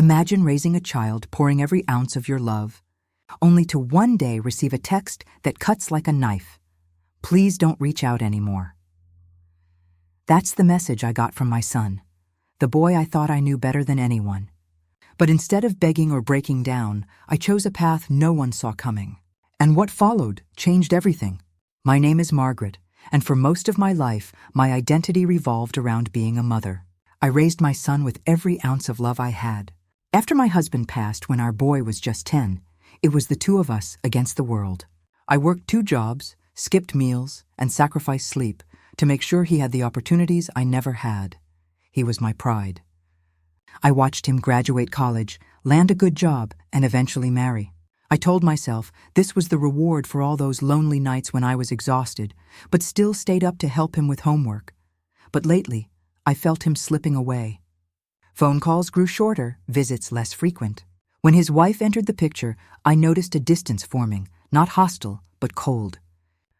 Imagine raising a child, pouring every ounce of your love, only to one day receive a text that cuts like a knife. Please don't reach out anymore. That's the message I got from my son, the boy I thought I knew better than anyone. But instead of begging or breaking down, I chose a path no one saw coming. And what followed changed everything. My name is Margaret, and for most of my life, my identity revolved around being a mother. I raised my son with every ounce of love I had. After my husband passed when our boy was just 10, it was the two of us against the world. I worked 2 jobs, skipped meals, and sacrificed sleep to make sure he had the opportunities I never had. He was my pride. I watched him graduate college, land a good job, and eventually marry. I told myself this was the reward for all those lonely nights when I was exhausted, but still stayed up to help him with homework. But lately, I felt him slipping away. Phone calls grew shorter, visits less frequent. When his wife entered the picture, I noticed a distance forming, not hostile, but cold.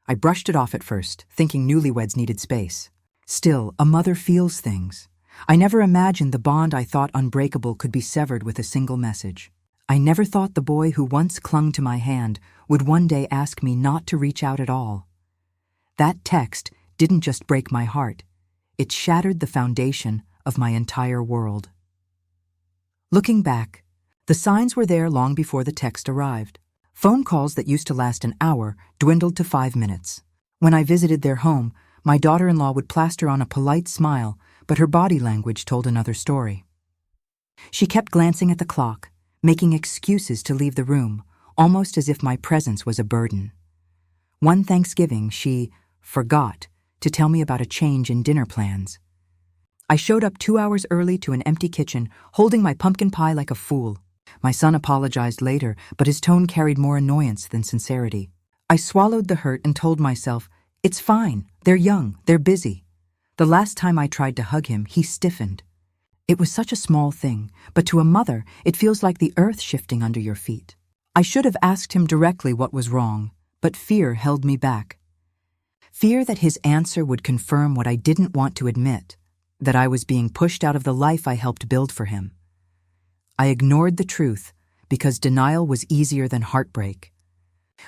I brushed it off at first, thinking newlyweds needed space. Still, a mother feels things. I never imagined the bond I thought unbreakable could be severed with a single message. I never thought the boy who once clung to my hand would one day ask me not to reach out at all. That text didn't just break my heart. It shattered the foundation of my entire world. Looking back, the signs were there long before the text arrived. Phone calls that used to last an hour dwindled to 5 minutes. When I visited their home, my daughter-in-law would plaster on a polite smile, but her body language told another story. She kept glancing at the clock, making excuses to leave the room, almost as if my presence was a burden. One Thanksgiving, she forgot to tell me about a change in dinner plans. I showed up 2 hours early to an empty kitchen, holding my pumpkin pie like a fool. My son apologized later, but his tone carried more annoyance than sincerity. I swallowed the hurt and told myself, it's fine, they're young, they're busy. The last time I tried to hug him, he stiffened. It was such a small thing, but to a mother, it feels like the earth shifting under your feet. I should have asked him directly what was wrong, but fear held me back. Fear that his answer would confirm what I didn't want to admit, that I was being pushed out of the life I helped build for him. I ignored the truth because denial was easier than heartbreak.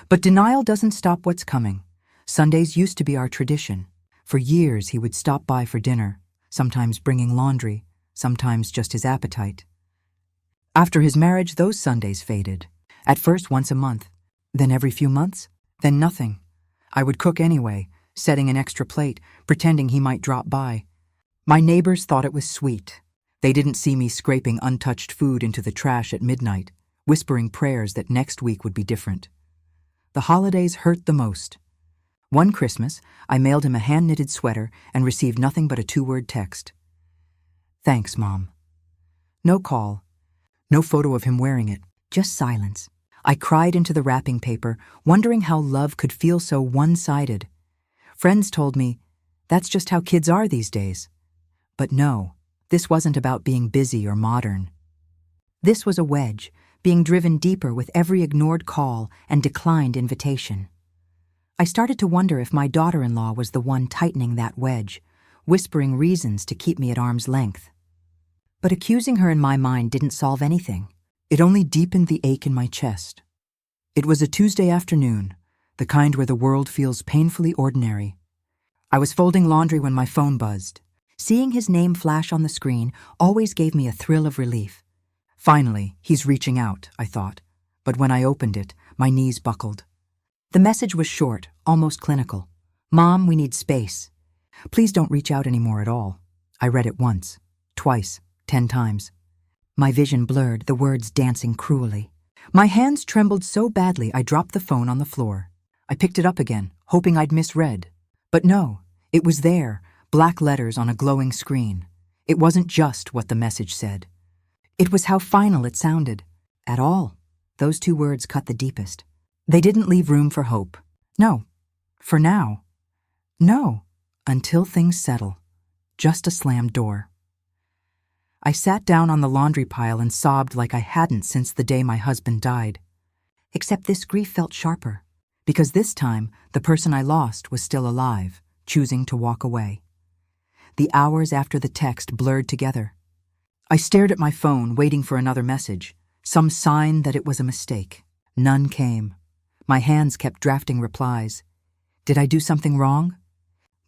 But denial doesn't stop what's coming. Sundays used to be our tradition. For years, he would stop by for dinner, sometimes bringing laundry, sometimes just his appetite. After his marriage, those Sundays faded. At first once a month, then every few months, then nothing. I would cook anyway, setting an extra plate, pretending he might drop by. My neighbors thought it was sweet. They didn't see me scraping untouched food into the trash at midnight, whispering prayers that next week would be different. The holidays hurt the most. One Christmas, I mailed him a hand-knitted sweater and received nothing but a 2-word text. Thanks, Mom. No call. No photo of him wearing it. Just silence. I cried into the wrapping paper, wondering how love could feel so one-sided. Friends told me, that's just how kids are these days. But no, this wasn't about being busy or modern. This was a wedge, being driven deeper with every ignored call and declined invitation. I started to wonder if my daughter-in-law was the one tightening that wedge, whispering reasons to keep me at arm's length. But accusing her in my mind didn't solve anything. It only deepened the ache in my chest. It was a Tuesday afternoon, the kind where the world feels painfully ordinary. I was folding laundry when my phone buzzed. Seeing his name flash on the screen always gave me a thrill of relief. Finally, he's reaching out, I thought. But when I opened it, my knees buckled. The message was short, almost clinical. Mom, we need space. Please don't reach out anymore at all. I read it once, twice, 10 times. My vision blurred, the words dancing cruelly. My hands trembled so badly I dropped the phone on the floor. I picked it up again, hoping I'd misread. But no, it was there, black letters on a glowing screen. It wasn't just what the message said. It was how final it sounded. At all. Those 2 words cut the deepest. They didn't leave room for hope. No. For now. No. Until things settle. Just a slammed door. I sat down on the laundry pile and sobbed like I hadn't since the day my husband died. Except this grief felt sharper, because this time the person I lost was still alive, choosing to walk away. The hours after the text blurred together. I stared at my phone, waiting for another message, some sign that it was a mistake. None came. My hands kept drafting replies. Did I do something wrong?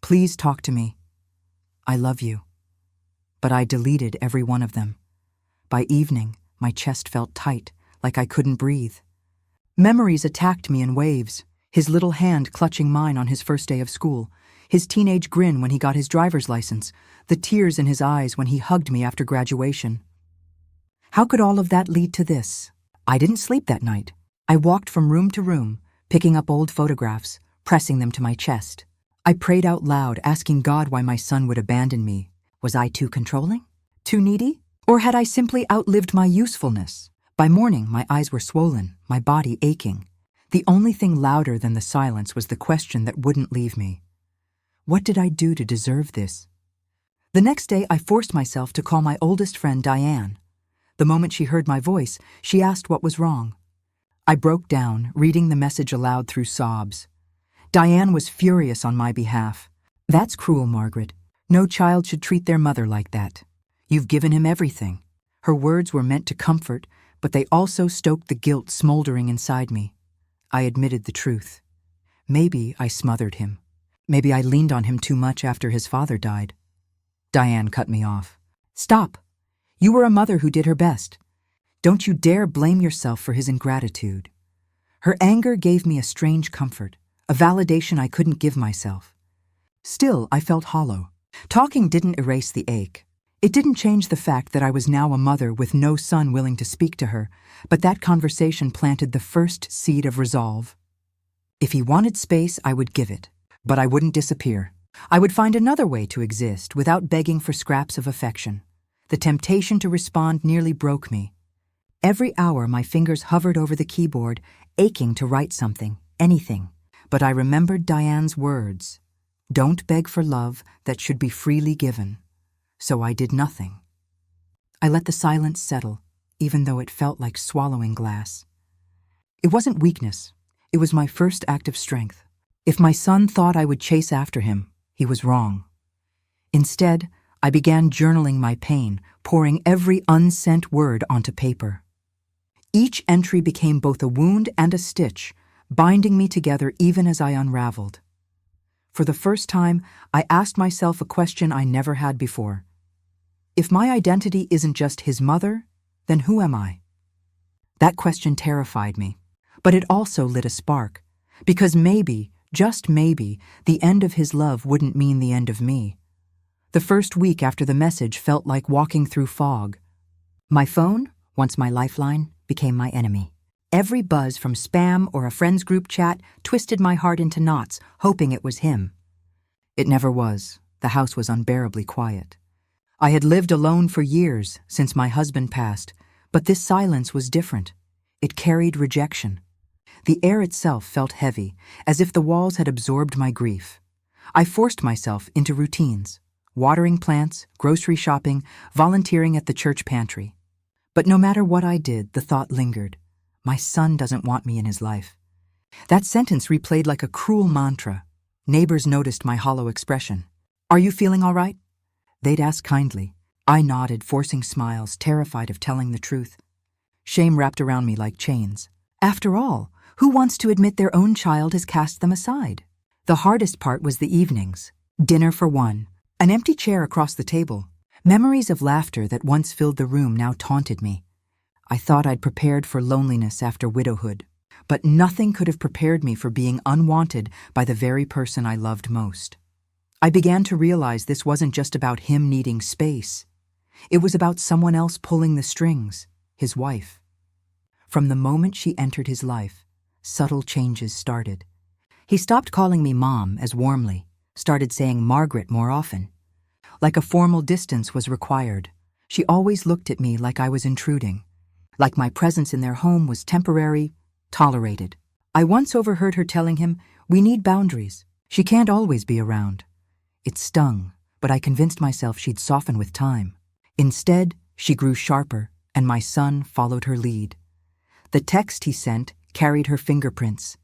Please talk to me. I love you. But I deleted every one of them. By evening, my chest felt tight, like I couldn't breathe. Memories attacked me in waves, his little hand clutching mine on his first day of school, his teenage grin when he got his driver's license, the tears in his eyes when he hugged me after graduation. How could all of that lead to this? I didn't sleep that night. I walked from room to room, picking up old photographs, pressing them to my chest. I prayed out loud, asking God why my son would abandon me. Was I too controlling? Too needy? Or had I simply outlived my usefulness? By morning, my eyes were swollen, my body aching. The only thing louder than the silence was the question that wouldn't leave me. What did I do to deserve this? The next day, I forced myself to call my oldest friend, Diane. The moment she heard my voice, she asked what was wrong. I broke down, reading the message aloud through sobs. Diane was furious on my behalf. That's cruel, Margaret. No child should treat their mother like that. You've given him everything. Her words were meant to comfort, but they also stoked the guilt smoldering inside me. I admitted the truth. Maybe I smothered him. Maybe I leaned on him too much after his father died. Diane cut me off. Stop. You were a mother who did her best. Don't you dare blame yourself for his ingratitude. Her anger gave me a strange comfort, a validation I couldn't give myself. Still, I felt hollow. Talking didn't erase the ache. It didn't change the fact that I was now a mother with no son willing to speak to her, but that conversation planted the first seed of resolve. If he wanted space, I would give it, but I wouldn't disappear. I would find another way to exist without begging for scraps of affection. The temptation to respond nearly broke me. Every hour my fingers hovered over the keyboard, aching to write something, anything. But I remembered Diane's words. Don't beg for love that should be freely given. So I did nothing. I let the silence settle, even though it felt like swallowing glass. It wasn't weakness. It was my first act of strength. If my son thought I would chase after him, he was wrong. Instead, I began journaling my pain, pouring every unsent word onto paper. Each entry became both a wound and a stitch, binding me together even as I unraveled. For the first time, I asked myself a question I never had before. If my identity isn't just his mother, then who am I? That question terrified me, but it also lit a spark, because maybe, just maybe, the end of his love wouldn't mean the end of me. The first week after the message felt like walking through fog. My phone, once my lifeline, became my enemy. Every buzz from spam or a friend's group chat twisted my heart into knots, hoping it was him. It never was. The house was unbearably quiet. I had lived alone for years, since my husband passed, but this silence was different. It carried rejection. The air itself felt heavy, as if the walls had absorbed my grief. I forced myself into routines, watering plants, grocery shopping, volunteering at the church pantry. But no matter what I did, the thought lingered. My son doesn't want me in his life. That sentence replayed like a cruel mantra. Neighbors noticed my hollow expression. Are you feeling all right? They'd ask kindly. I nodded, forcing smiles, terrified of telling the truth. Shame wrapped around me like chains. After all, who wants to admit their own child has cast them aside? The hardest part was the evenings. Dinner for one. An empty chair across the table. Memories of laughter that once filled the room now taunted me. I thought I'd prepared for loneliness after widowhood, but nothing could have prepared me for being unwanted by the very person I loved most. I began to realize this wasn't just about him needing space. It was about someone else pulling the strings, his wife. From the moment she entered his life, subtle changes started. He stopped calling me Mom as warmly, started saying Margaret more often. Like a formal distance was required. She always looked at me like I was intruding. Like my presence in their home was temporary, tolerated. I once overheard her telling him, "We need boundaries. She can't always be around." It stung, but I convinced myself she'd soften with time. Instead, she grew sharper, and my son followed her lead. The text he sent carried her fingerprints.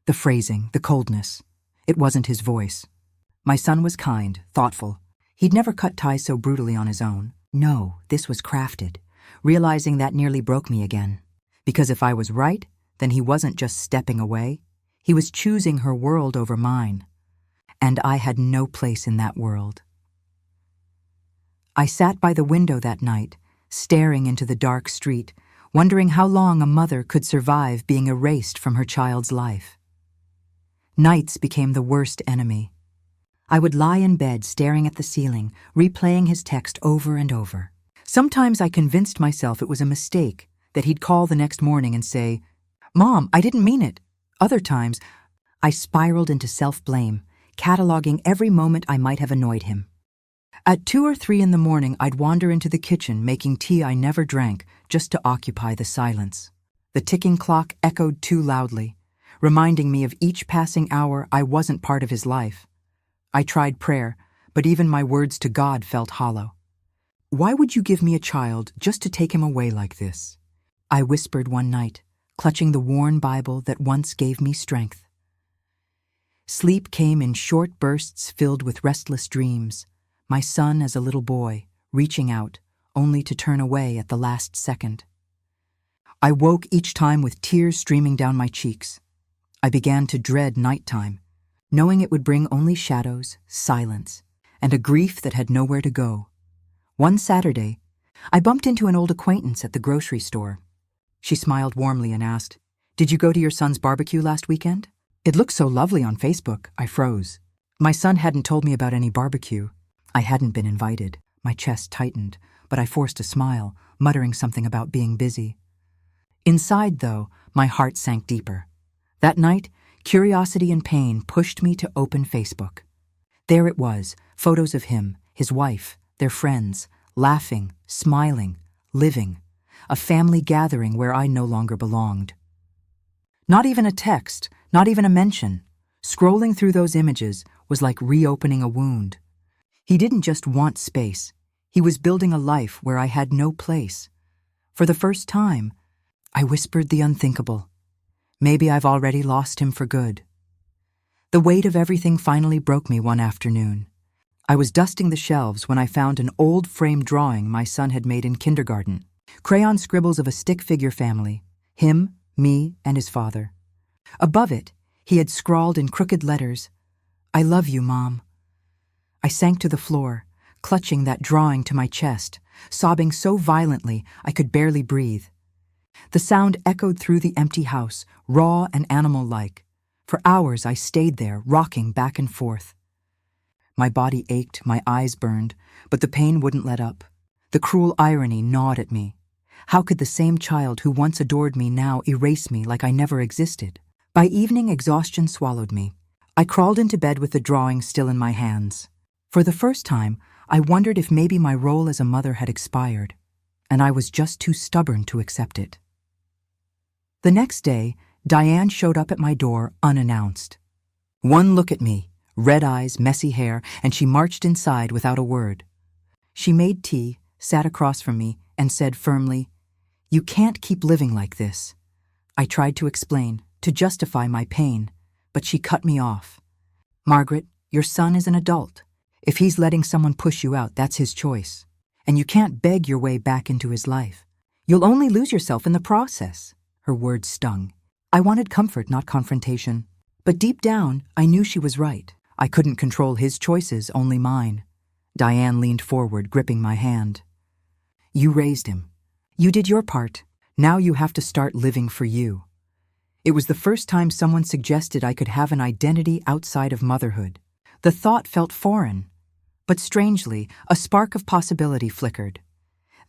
The phrasing, the coldness. It wasn't his voice. My son was kind, thoughtful. He'd never cut ties so brutally on his own. No, this was crafted. Realizing that nearly broke me again. Because if I was right, then he wasn't just stepping away. He was choosing her world over mine. And I had no place in that world. I sat by the window that night, staring into the dark street, wondering how long a mother could survive being erased from her child's life. Nights became the worst enemy. I would lie in bed staring at the ceiling, replaying his text over and over. Sometimes I convinced myself it was a mistake, that he'd call the next morning and say, "Mom, I didn't mean it." Other times, I spiraled into self-blame, cataloging every moment I might have annoyed him. At 2 or 3 in the morning, I'd wander into the kitchen making tea I never drank just to occupy the silence. The ticking clock echoed too loudly, reminding me of each passing hour I wasn't part of his life. I tried prayer, but even my words to God felt hollow. "Why would you give me a child just to take him away like this?" I whispered one night, clutching the worn Bible that once gave me strength. Sleep came in short bursts filled with restless dreams, my son as a little boy, reaching out, only to turn away at the last second. I woke each time with tears streaming down my cheeks. I began to dread nighttime, knowing it would bring only shadows, silence, and a grief that had nowhere to go. One Saturday, I bumped into an old acquaintance at the grocery store. She smiled warmly and asked, "Did you go to your son's barbecue last weekend?" "It looked so lovely on Facebook." I froze. My son hadn't told me about any barbecue. I hadn't been invited. My chest tightened, but I forced a smile, muttering something about being busy. Inside, though, my heart sank deeper. That night, curiosity and pain pushed me to open Facebook. There it was, photos of him, his wife, their friends, laughing, smiling, living, a family gathering where I no longer belonged. Not even a text, not even a mention. Scrolling through those images was like reopening a wound. He didn't just want space. He was building a life where I had no place. For the first time, I whispered the unthinkable. Maybe I've already lost him for good. The weight of everything finally broke me one afternoon. I was dusting the shelves when I found an old framed drawing my son had made in kindergarten. Crayon scribbles of a stick figure family, him, me, and his father. Above it, he had scrawled in crooked letters, "I love you, Mom." I sank to the floor, clutching that drawing to my chest, sobbing so violently I could barely breathe. The sound echoed through the empty house, raw and animal-like. For hours I stayed there, rocking back and forth. My body ached, my eyes burned, but the pain wouldn't let up. The cruel irony gnawed at me. How could the same child who once adored me now erase me like I never existed? By evening, exhaustion swallowed me. I crawled into bed with the drawing still in my hands. For the first time, I wondered if maybe my role as a mother had expired, and I was just too stubborn to accept it. The next day, Diane showed up at my door unannounced. One look at me, red eyes, messy hair, and she marched inside without a word. She made tea, sat across from me, and said firmly, "You can't keep living like this." I tried to explain, to justify my pain, but she cut me off. "Margaret, your son is an adult. If he's letting someone push you out, that's his choice. And you can't beg your way back into his life. You'll only lose yourself in the process." Her words stung. I wanted comfort, not confrontation. But deep down, I knew she was right. I couldn't control his choices, only mine. Diane leaned forward, gripping my hand. "You raised him. You did your part. Now you have to start living for you." It was the first time someone suggested I could have an identity outside of motherhood. The thought felt foreign. But strangely, a spark of possibility flickered.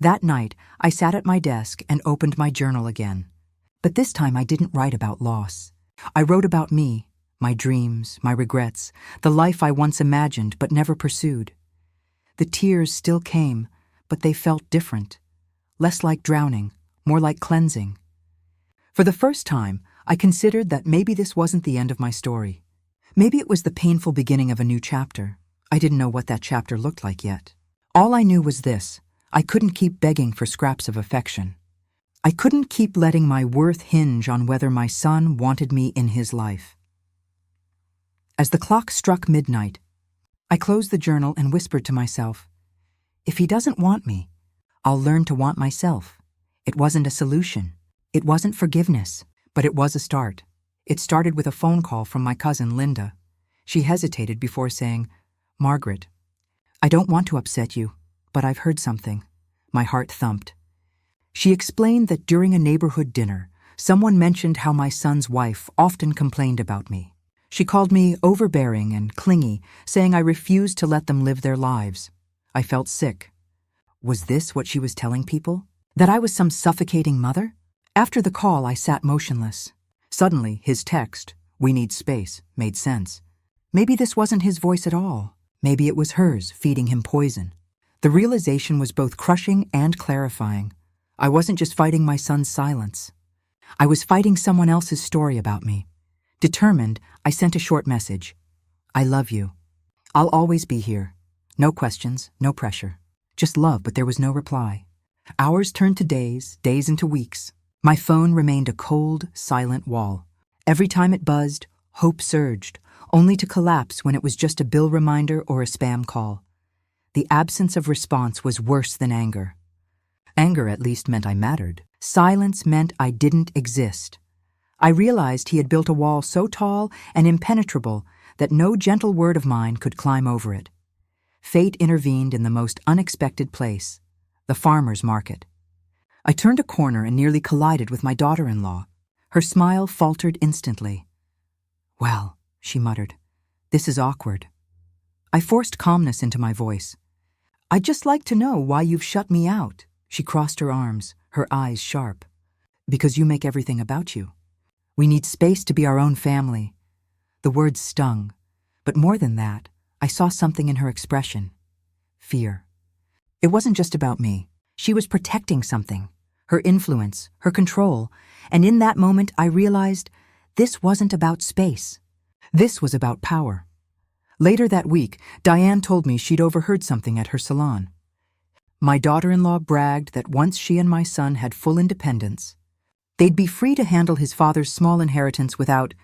That night, I sat at my desk and opened my journal again. But this time I didn't write about loss. I wrote about me, my dreams, my regrets, the life I once imagined but never pursued. The tears still came, but they felt different. Less like drowning, more like cleansing. For the first time, I considered that maybe this wasn't the end of my story. Maybe it was the painful beginning of a new chapter. I didn't know what that chapter looked like yet. All I knew was this: I couldn't keep begging for scraps of affection. I couldn't keep letting my worth hinge on whether my son wanted me in his life. As the clock struck midnight, I closed the journal and whispered to myself, "If he doesn't want me, I'll learn to want myself. It wasn't a solution. It wasn't forgiveness, but it was a start. It started with a phone call from my cousin, Linda. She hesitated before saying, "Margaret, I don't want to upset you, but I've heard something." My heart thumped. She explained that during a neighborhood dinner, someone mentioned how my son's wife often complained about me. She called me overbearing and clingy, saying I refused to let them live their lives. I felt sick. Was this what she was telling people? That I was some suffocating mother? After the call, I sat motionless. Suddenly, his text, "We need space," made sense. Maybe this wasn't his voice at all. Maybe it was hers, feeding him poison. The realization was both crushing and clarifying. I wasn't just fighting my son's silence. I was fighting someone else's story about me. Determined, I sent a short message. "I love you. I'll always be here. No questions, no pressure. Just love," but there was no reply. Hours turned to days, days into weeks. My phone remained a cold, silent wall. Every time it buzzed, hope surged, only to collapse when it was just a bill reminder or a spam call. The absence of response was worse than anger. Anger at least meant I mattered. Silence meant I didn't exist. I realized he had built a wall so tall and impenetrable that no gentle word of mine could climb over it. Fate intervened in the most unexpected place, the farmer's market. I turned a corner and nearly collided with my daughter-in-law. Her smile faltered instantly. "Well," she muttered, "this is awkward." I forced calmness into my voice. "I'd just like to know why you've shut me out." She crossed her arms, her eyes sharp. "Because you make everything about you. We need space to be our own family." The words stung, but more than that, I saw something in her expression. Fear. It wasn't just about me. She was protecting something. Her influence, her control, and in that moment I realized this wasn't about space. This was about power. Later that week, Diane told me she'd overheard something at her salon. My daughter-in-law bragged that once she and my son had full independence, they'd be free to handle his father's small inheritance without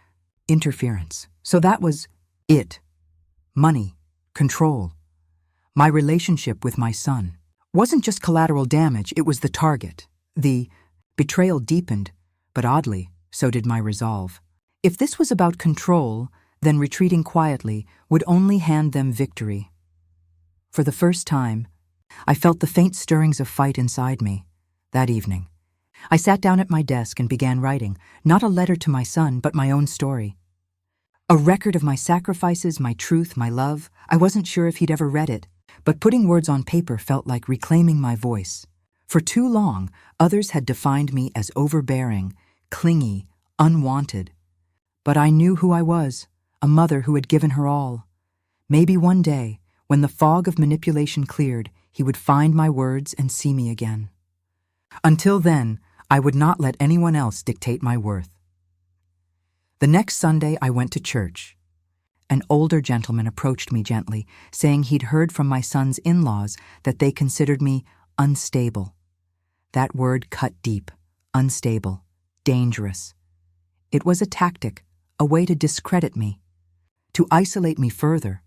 interference. So that was it. Money, control. My relationship with my son wasn't just collateral damage, it was the target. The betrayal deepened, but oddly, so did my resolve. If this was about control, then retreating quietly would only hand them victory. For the first time, I felt the faint stirrings of fight inside me. That evening, I sat down at my desk and began writing, not a letter to my son, but my own story. A record of my sacrifices, my truth, my love. I wasn't sure if he'd ever read it, but putting words on paper felt like reclaiming my voice. For too long, others had defined me as overbearing, clingy, unwanted. But I knew who I was, a mother who had given her all. Maybe one day, when the fog of manipulation cleared, he would find my words and see me again. Until then, I would not let anyone else dictate my worth. The next Sunday, I went to church. An older gentleman approached me gently, saying he'd heard from my son's in-laws that they considered me unstable. That word cut deep. Unstable. Dangerous. It was a tactic, a way to discredit me, to isolate me further.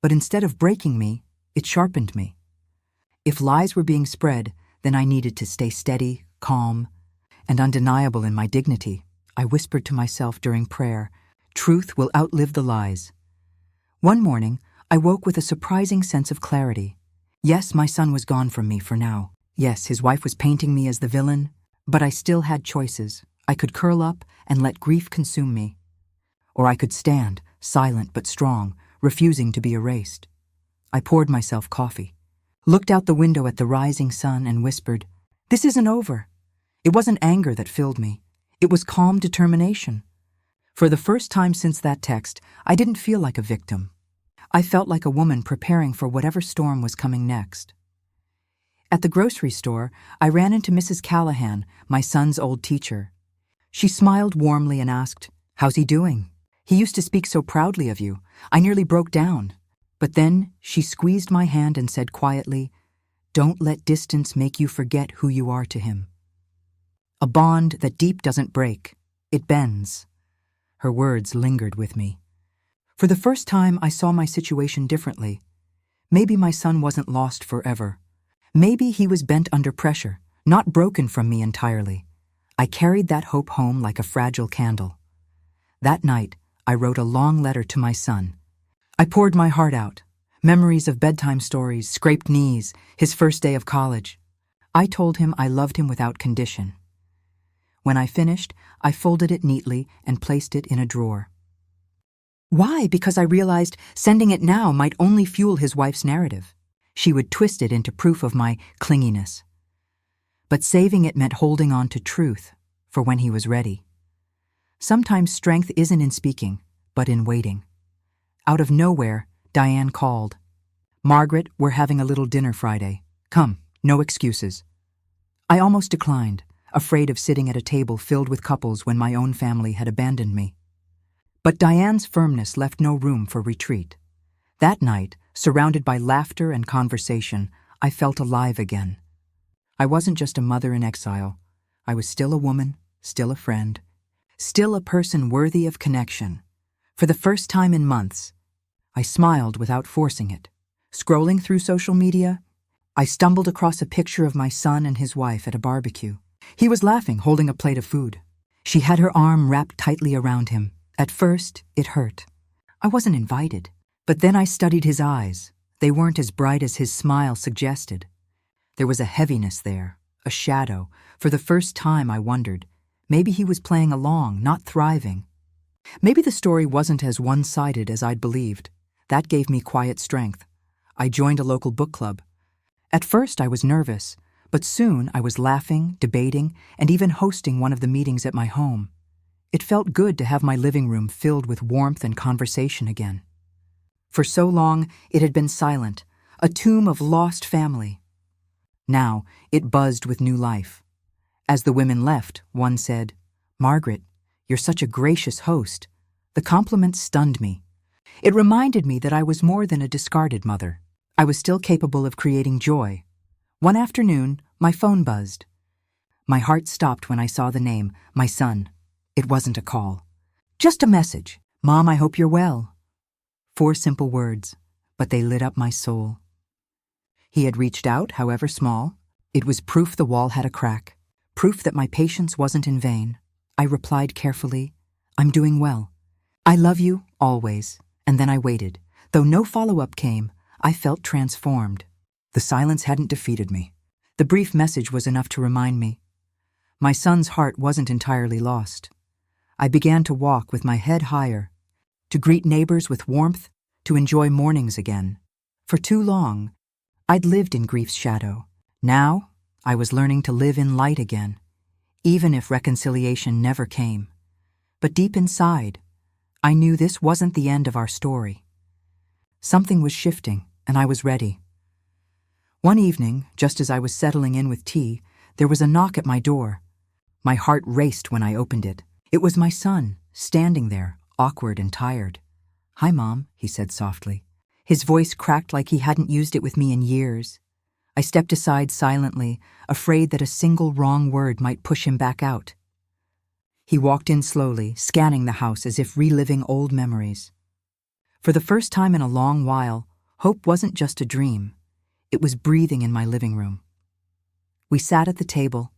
But instead of breaking me, it sharpened me. If lies were being spread, then I needed to stay steady, calm, and undeniable in my dignity. I whispered to myself during prayer, "Truth will outlive the lies." One morning, I woke with a surprising sense of clarity. Yes, my son was gone from me for now. Yes, his wife was painting me as the villain, but I still had choices. I could curl up and let grief consume me. Or I could stand, silent but strong, refusing to be erased. I poured myself coffee, looked out the window at the rising sun and whispered, "This isn't over." It wasn't anger that filled me. It was calm determination. For the first time since that text, I didn't feel like a victim. I felt like a woman preparing for whatever storm was coming next. At the grocery store, I ran into Mrs. Callahan, my son's old teacher. She smiled warmly and asked, "How's he doing? He used to speak so proudly of you. I nearly broke down." But then she squeezed my hand and said quietly, "Don't let distance make you forget who you are to him. A bond that deep doesn't break, it bends." Her words lingered with me. For the first time, I saw my situation differently. Maybe my son wasn't lost forever. Maybe he was bent under pressure, not broken from me entirely. I carried that hope home like a fragile candle. That night, I wrote a long letter to my son. I poured my heart out. Memories of bedtime stories, scraped knees, his first day of college. I told him I loved him without condition. When I finished, I folded it neatly and placed it in a drawer. Why? Because I realized sending it now might only fuel his wife's narrative. She would twist it into proof of my clinginess. But saving it meant holding on to truth for when he was ready. Sometimes strength isn't in speaking, but in waiting. Out of nowhere, Diane called. "Margaret, we're having a little dinner Friday. Come, no excuses." I almost declined, afraid of sitting at a table filled with couples when my own family had abandoned me. But Diane's firmness left no room for retreat. That night, surrounded by laughter and conversation, I felt alive again. I wasn't just a mother in exile. I was still a woman, still a friend, still a person worthy of connection. For the first time in months, I smiled without forcing it. Scrolling through social media, I stumbled across a picture of my son and his wife at a barbecue. He was laughing, holding a plate of food. She had her arm wrapped tightly around him. At first, it hurt. I wasn't invited. But then I studied his eyes. They weren't as bright as his smile suggested. There was a heaviness there, a shadow. For the first time, I wondered. Maybe he was playing along, not thriving. Maybe the story wasn't as one-sided as I'd believed. That gave me quiet strength. I joined a local book club. At first, I was nervous, but soon I was laughing, debating, and even hosting one of the meetings at my home. It felt good to have my living room filled with warmth and conversation again. For so long, it had been silent, a tomb of lost family. Now, it buzzed with new life. As the women left, one said, "Margaret, you're such a gracious host." The compliment stunned me. It reminded me that I was more than a discarded mother. I was still capable of creating joy. One afternoon, my phone buzzed. My heart stopped when I saw the name, my son. It wasn't a call. Just a message. "Mom, I hope you're well." 4 simple words, but they lit up my soul. He had reached out, however small. It was proof the wall had a crack, proof that my patience wasn't in vain. I replied carefully, "I'm doing well. I love you, always." And then I waited. Though no follow-up came, I felt transformed. The silence hadn't defeated me. The brief message was enough to remind me. My son's heart wasn't entirely lost. I began to walk with my head higher, to greet neighbors with warmth, to enjoy mornings again. For too long, I'd lived in grief's shadow. Now, I was learning to live in light again, even if reconciliation never came. But deep inside, I knew this wasn't the end of our story. Something was shifting, and I was ready. One evening, just as I was settling in with tea, there was a knock at my door. My heart raced when I opened it. It was my son, standing there, awkward and tired. "Hi, Mom," he said softly. His voice cracked like he hadn't used it with me in years. I stepped aside silently, afraid that a single wrong word might push him back out. He walked in slowly, scanning the house as if reliving old memories. For the first time in a long while, hope wasn't just a dream. It was breathing in my living room. We sat at the table,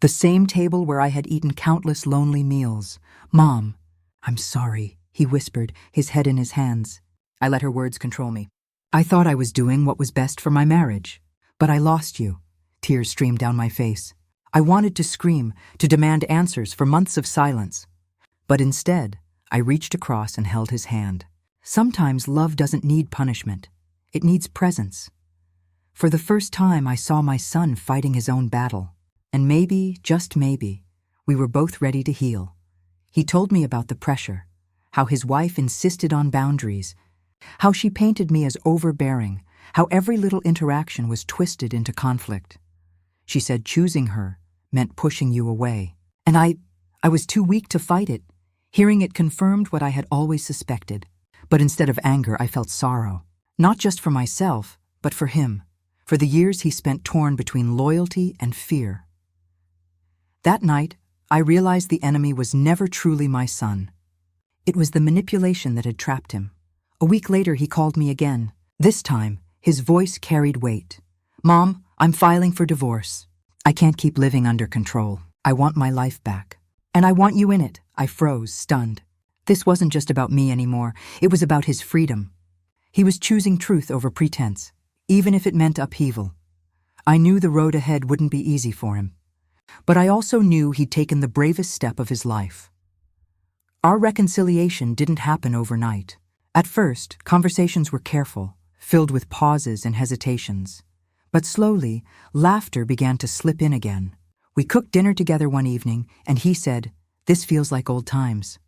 the same table where I had eaten countless lonely meals. "Mom, I'm sorry," he whispered, his head in his hands. I let her words control me. "I thought I was doing what was best for my marriage. But I lost you." Tears streamed down my face. I wanted to scream, to demand answers for months of silence. But instead, I reached across and held his hand. Sometimes love doesn't need punishment. It needs presence. For the first time, I saw my son fighting his own battle. And maybe, just maybe, we were both ready to heal. He told me about the pressure, how his wife insisted on boundaries, how she painted me as overbearing, how every little interaction was twisted into conflict. She said choosing her meant pushing you away. And I was too weak to fight it. Hearing it confirmed what I had always suspected. But instead of anger, I felt sorrow. Not just for myself, but for him. For the years he spent torn between loyalty and fear. That night, I realized the enemy was never truly my son. It was the manipulation that had trapped him. A week later, he called me again. This time, his voice carried weight. "Mom, I'm filing for divorce. I can't keep living under control. I want my life back. And I want you in it. I froze, stunned. This wasn't just about me anymore. It was about his freedom. He was choosing truth over pretense, even if it meant upheaval. I knew the road ahead wouldn't be easy for him. But I also knew he'd taken the bravest step of his life. Our reconciliation didn't happen overnight. At first, conversations were careful, filled with pauses and hesitations. But slowly, laughter began to slip in again. We cooked dinner together one evening, and he said, "This feels like old times."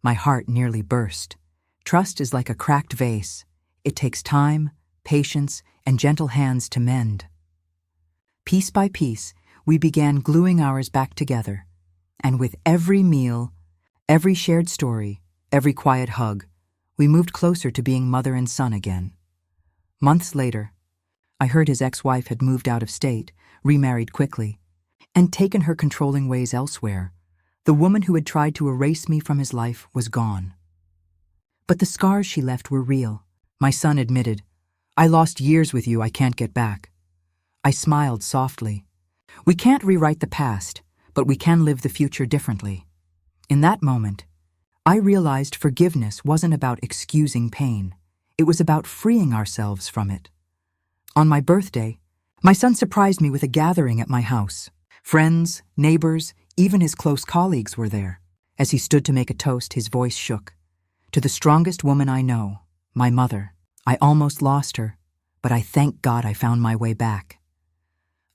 My heart nearly burst. Trust is like a cracked vase. It takes time, patience, and gentle hands to mend. Piece by piece, we began gluing ours back together. And with every meal, every shared story, every quiet hug, we moved closer to being mother and son again. Months later, I heard his ex-wife had moved out of state, remarried quickly, and taken her controlling ways elsewhere. The woman who had tried to erase me from his life was gone. But the scars she left were real. My son admitted, "I lost years with you I can't get back." I smiled softly. We can't rewrite the past, but we can live the future differently. In that moment, I realized forgiveness wasn't about excusing pain. It was about freeing ourselves from it. On my birthday, my son surprised me with a gathering at my house. Friends, neighbors, even his close colleagues were there. As he stood to make a toast, his voice shook. "To the strongest woman I know, my mother. I almost lost her, but I thank God I found my way back."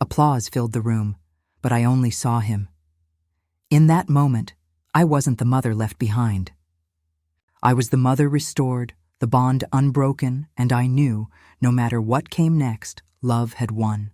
Applause filled the room, but I only saw him. In that moment, I wasn't the mother left behind. I was the mother restored, the bond unbroken, and I knew, no matter what came next, love had won.